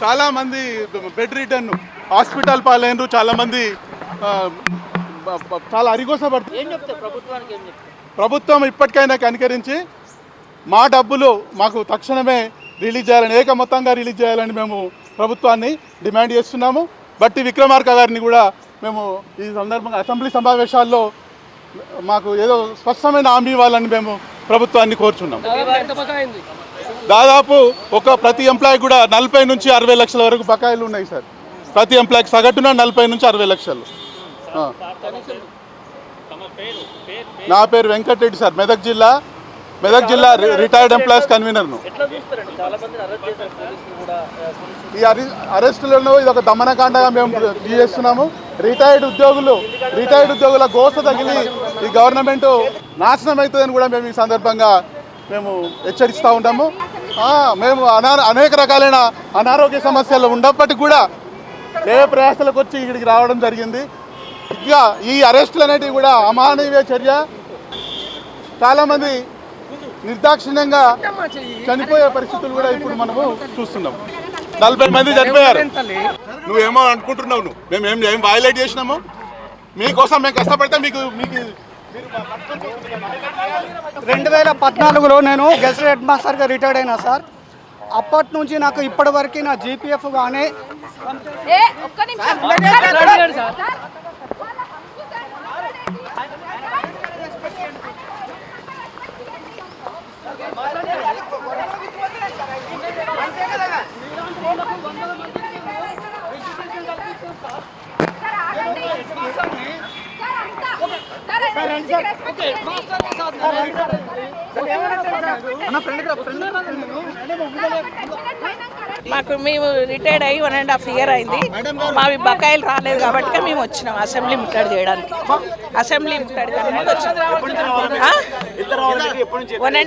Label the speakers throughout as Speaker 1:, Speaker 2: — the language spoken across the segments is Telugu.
Speaker 1: చాలామంది బెడ్ రిటర్న్ హాస్పిటల్ పాలైనరు, చాలామంది చాలా అరిగోసపడుతుంది. ప్రభుత్వం ఇప్పటికైనా కనికరించి మా డబ్బులు మాకు తక్షణమే రిలీజ్ చేయాలని, ఏకమొత్తంగా రిలీజ్ చేయాలని మేము ప్రభుత్వాన్ని డిమాండ్ చేస్తున్నాము. బట్టి విక్రమార్క గారిని కూడా మేము ఈ సందర్భంగా అసెంబ్లీ సమావేశాల్లో మాకు ఏదో స్పష్టమైన హామీ ఇవ్వాలని మేము ప్రభుత్వాన్ని కోరుచున్నాం. దాదాపు ప్రతి ఎంప్లాయీ కూడా 40 నుంచి 60 లక్షల వరకు బకాయిలు ఉన్నాయి సార్. ప్రతి ఎంప్లాయీకి సగటున 40 నుంచి 60 లక్షలు. నా పేరు వెంకటరెడ్డి సార్, మెదక్ జిల్లా రిటైర్డ్ ఎంప్లాయీస్ కన్వీనర్ను. ఈ అరెస్టులను ఇది ఒక దమనకాండగా మేము చేస్తున్నాము. రిటైర్డ్ ఉద్యోగుల గోస తగిలి ఈ గవర్నమెంట్ నాశనం అవుతుందని కూడా మేము ఈ సందర్భంగా మేము హెచ్చరిస్తూ ఉంటాము. మేము అనేక రకాలైన అనారోగ్య సమస్యలు ఉన్నప్పటికీ కూడా ప్రయాసాలకు వచ్చి ఇక్కడికి రావడం జరిగింది. ఇంకా ఈ అరెస్టులు అనేటివి కూడా అమానవీయ చర్య. చాలామంది నిర్దాక్షిణ్యంగా చనిపోయే పరిస్థితులు కూడా ఇప్పుడు మనము చూస్తున్నాం. 40 మంది చనిపోయారు. నువ్వేమో అనుకుంటున్నావు, మేము వైలేట్ చేసినాము. మీకోసం మేము కష్టపడితే మీకు
Speaker 2: 2014లో నేను గెస్టెడ్ హెడ్ మాస్టర్గా రిటైర్డ్ అయినా సార్. అప్పటి నుంచి నాకు ఇప్పటి వరకు నా జీపీఎఫ్ కానీ
Speaker 3: మేము రిటైర్డ్ అయ్యి 1.5 year అయింది. మావి బకాయిలు రాలేదు కాబట్టి మేము వచ్చినాం అసెంబ్లీ ముట్టడి చేయడానికి. వన్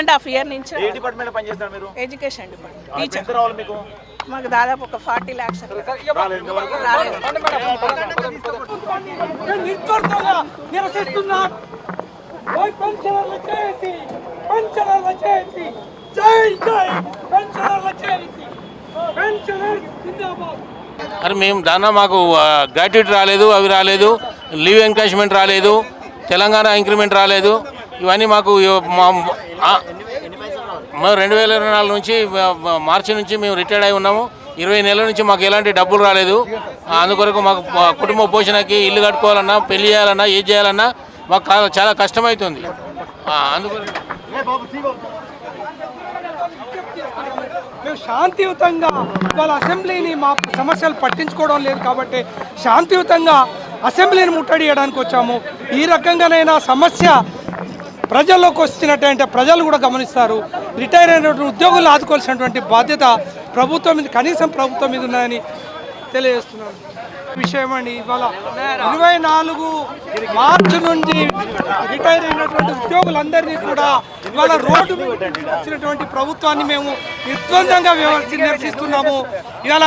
Speaker 3: అండ్ హాఫ్ ఇయర్ నుంచి ఎడ్యుకేషన్ డిపార్ట్మెంట్. మాకు దాదాపు ఒక 40 lakhs
Speaker 4: అరే మేము దాన్నా మాకు గ్రాట్యుటీ రాలేదు, అవి రాలేదు, లీవ్ ఎన్కాష్మెంట్ రాలేదు, తెలంగాణ ఇంక్రిమెంట్ రాలేదు. ఇవన్నీ మాకు 2024 నుంచి మార్చి నుంచి మేము రిటైర్డ్ అయి ఉన్నాము. 20 నెలల నుంచి మాకు ఎలాంటి డబ్బులు రాలేదు. అందుకొరకు మాకు కుటుంబ పోషణకి, ఇల్లు కట్టుకోవాలన్నా, పెళ్లి చేయాలన్నా, ఏది చేయాలన్నా మాకు చాలా కష్టమవుతుంది. అందుకొరకు
Speaker 2: మేము శాంతియుతంగా వాళ్ళ అసెంబ్లీని మా సమస్యలు పట్టించుకోవడం లేదు కాబట్టి శాంతియుతంగా అసెంబ్లీని ముట్టడియడానికి వచ్చాము. ఈ రకంగానైనా సమస్య ప్రజల్లోకి వచ్చినట్టంటే ప్రజలు కూడా గమనిస్తారు. రిటైర్ అయినటువంటి ఉద్యోగులు ఆదుకోవాల్సినటువంటి బాధ్యత ప్రభుత్వం మీద, కనీసం ప్రభుత్వం మీద ఉన్నదని తెలియజేస్తున్నాను. విషయం అండి, ఇవాళ 24 మార్చి నుండి రిటైర్ అయినటువంటి ఉద్యోగులందరినీ కూడా ఇవాళ రోడ్డు వచ్చినటువంటి ప్రభుత్వాన్ని మేము నిర్ద్వందంగా నిరసిస్తున్నాము. ఇవాళ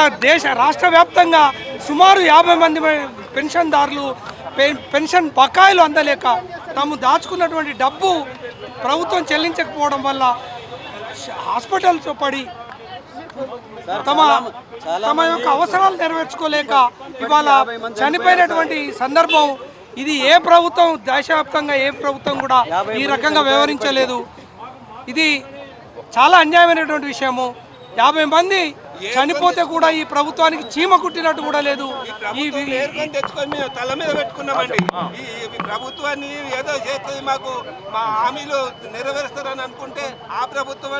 Speaker 2: రాష్ట్ర వ్యాప్తంగా సుమారు 50 మంది పెన్షన్దారులు పెన్షన్ బకాయిలు అందలేక తాము దాచుకున్నటువంటి డబ్బు ప్రభుత్వం చెల్లించకపోవడం వల్ల హాస్పిటల్స్ పడి తమ యొక్క అవసరాలు నెరవేర్చుకోలేక ఇవాళ చనిపోయినటువంటి సందర్భం ఇది. ఏ ప్రభుత్వం, దేశవ్యాప్తంగా ఏ ప్రభుత్వం కూడా ఈ రకంగా వ్యవహరించలేదు. ఇది చాలా అన్యాయమైనటువంటి విషయము. 50 మంది చనిపోతే కూడా ఈ ప్రభుత్వానికి చీమ కుట్టినట్టు కూడా లేదు.
Speaker 5: ఈ తెచ్చుకొని మేము తల మీద పెట్టుకున్నామండి. ఈ ప్రభుత్వాన్ని ఏదో చేస్తుంది, మాకు మా హామీలు నెరవేరుస్తారని అనుకుంటే ఆ ప్రభుత్వం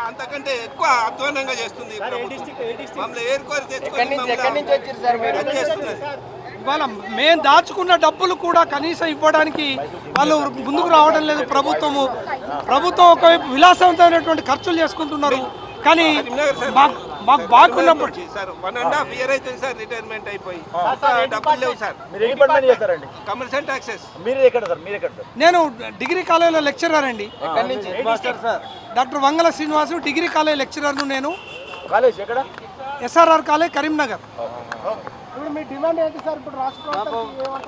Speaker 5: అంతకంటే ఎక్కువ అధ్వానంగా చేస్తుంది. మమ్మల్ని ఏరుకోరి తెచ్చుకొని
Speaker 2: ఇవాళ మేము దాచుకున్న డబ్బులు కూడా కనీసం ఇవ్వడానికి వాళ్ళు ముందుకు రావడం లేదు. ప్రభుత్వం ఒకవైపు విలాసవంతమైనటువంటి ఖర్చులు చేసుకుంటున్నారు. కానీ మాకు బాగున్నప్పుడు
Speaker 5: సార్ 1.5 year అవుతుంది సార్ రిటైర్మెంట్ అయిపోయి, డబ్బులు లేవు సార్. Commercial taxes.
Speaker 2: నేను డిగ్రీ కాలేజీలో లెక్చరర్ అండి. Doctor Vangala Srinivasu degree college లెక్చరర్ను. నేను SRR కాలేజ్ కరీంనగర్.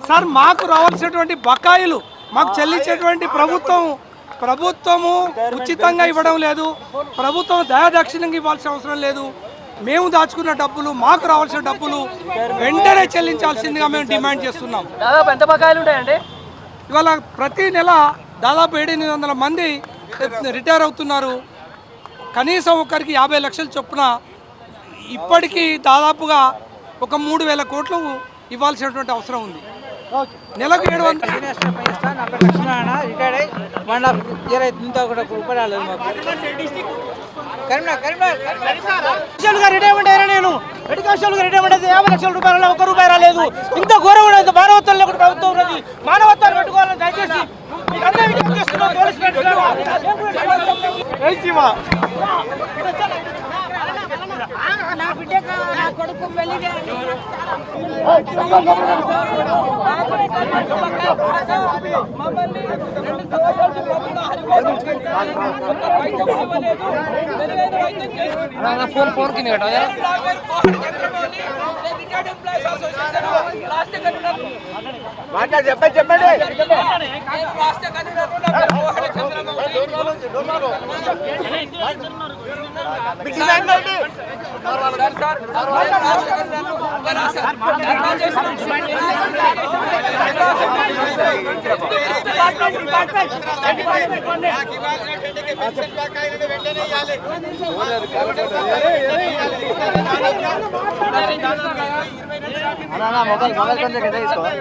Speaker 2: సార్ మాకు రావాల్సినటువంటి బకాయిలు మాకు చెల్లించేటువంటి ప్రభుత్వం ప్రభుత్వము ఉచితంగా ఇవ్వడం లేదు, ప్రభుత్వం దయాదక్షిణంగా ఇవ్వాల్సిన అవసరం లేదు. మేము దాచుకున్న డబ్బులు, మాకు రావాల్సిన డబ్బులు వెంటనే చెల్లించాల్సిందిగా మేము డిమాండ్ చేస్తున్నాం.
Speaker 6: దాదాపు ఎంత బకాయిలు ఉంటాయండి?
Speaker 2: ఇవాళ ప్రతి నెల దాదాపు 700-800 మంది రిటైర్ అవుతున్నారు. కనీసం ఒకరికి 50 లక్షల చొప్పున ఇప్పటికీ దాదాపుగా ఒక 3,000 కోట్లు ఇవ్వాల్సినటువంటి అవసరం ఉంది. నెలకు 700.
Speaker 6: లక్ష్మణ రిటైర్డ్ అయ్యి 1.5 ఇయర్ అయితే ఇంత కూడా రూపాయలు రాలేదు మాకు. రిటైర్మెంట్ అయినా నేను మెడికల్ రిటైర్మెంట్ అయితే 50 లక్షల రూపాయలు 1 రూపాయి రాలేదు. ఇంత ఘోరం ఉండదు. మానవత్వం లేకుండా ప్రభుత్వం ఉన్నది. మానవత్వాన్ని పెట్టుకోవాలని దయచేసి
Speaker 3: నా బిడ్డకు నా కొడుకు పెళ్లి
Speaker 6: ఫోన్ కింద మొబైల్